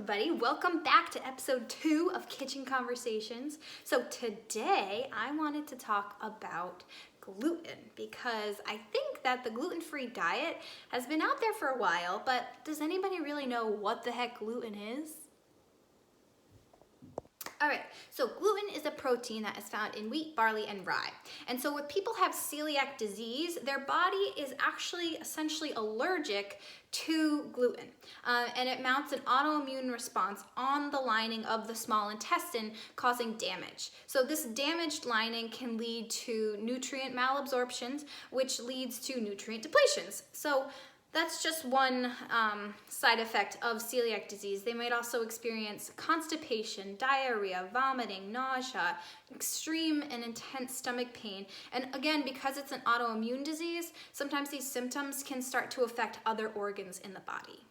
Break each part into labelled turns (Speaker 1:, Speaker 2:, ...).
Speaker 1: everybody. Welcome back to episode 2 of Kitchen Conversations. So today I wanted to talk about gluten because I think that the gluten-free diet has been out there for a while, but does anybody really know what the heck gluten is? All right, so gluten is a protein that is found in wheat, barley, and rye. And so when people have celiac disease, their body is actually essentially allergic to gluten. And it mounts an autoimmune response on the lining of the small intestine, causing damage. So this damaged lining can lead to nutrient malabsorptions, which leads to nutrient depletions. So that's just one side effect of celiac disease. They might also experience constipation, diarrhea, vomiting, nausea, extreme and intense stomach pain. And again, because it's an autoimmune disease, sometimes these symptoms can start to affect other organs in the body.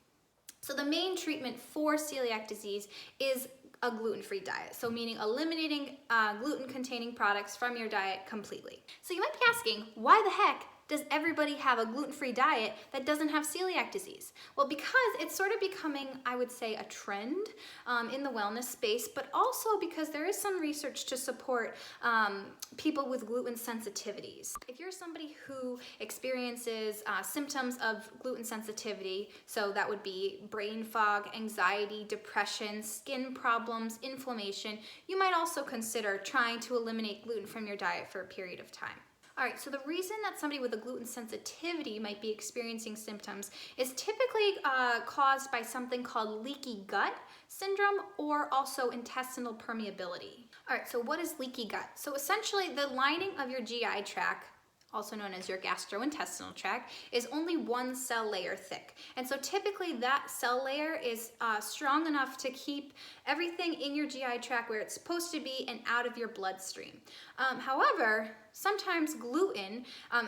Speaker 1: So the main treatment for celiac disease is a gluten-free diet. So meaning eliminating gluten-containing products from your diet completely. So you might be asking, why the heck does everybody have a gluten-free diet that doesn't have celiac disease? Well, because it's sort of becoming, I would say, a trend in the wellness space, but also because there is some research to support people with gluten sensitivities. If you're somebody who experiences symptoms of gluten sensitivity, so that would be brain fog, anxiety, depression, skin problems, inflammation, you might also consider trying to eliminate gluten from your diet for a period of time. All right, so the reason that somebody with a gluten sensitivity might be experiencing symptoms is typically caused by something called leaky gut syndrome or also intestinal permeability. All right, so what is leaky gut? So essentially the lining of your GI tract, also known as your gastrointestinal tract, is only one cell layer thick. And so typically that cell layer is strong enough to keep everything in your GI tract where it's supposed to be and out of your bloodstream. However, sometimes gluten,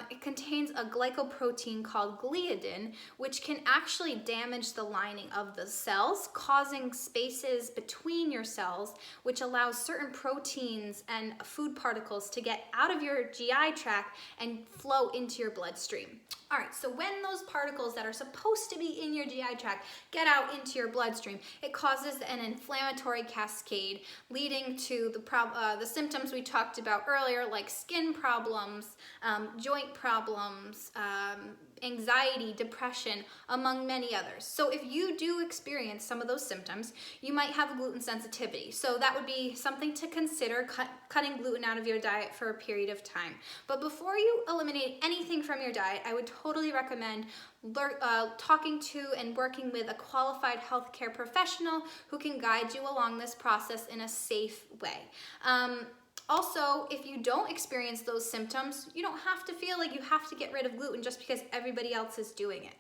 Speaker 1: it contains a glycoprotein called gliadin, which can actually damage the lining of the cells, causing spaces between your cells, which allows certain proteins and food particles to get out of your GI tract and flow into your bloodstream. All right, so when those particles that are supposed to be in your GI tract get out into your bloodstream, it causes an inflammatory cascade leading to the symptoms we talked about earlier, like skin problems, joint problems, anxiety, depression, among many others. So if you do experience some of those symptoms, you might have a gluten sensitivity. So that would be something to consider, cutting gluten out of your diet for a period of time. But before you eliminate anything from your diet, I would totally recommend talking to and working with a qualified healthcare professional who can guide you along this process in a safe way. Also, if you don't experience those symptoms, you don't have to feel like you have to get rid of gluten just because everybody else is doing it.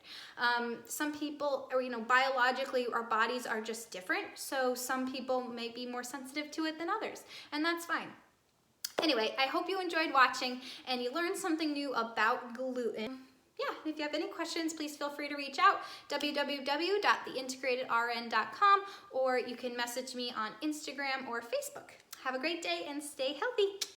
Speaker 1: Some people, or biologically, our bodies are just different, so some people may be more sensitive to it than others, and that's fine. Anyway, I hope you enjoyed watching and you learned something new about gluten. Yeah, if you have any questions, please feel free to reach out, www.theintegratedrn.com, or you can message me on Instagram or Facebook. Have a great day and stay healthy.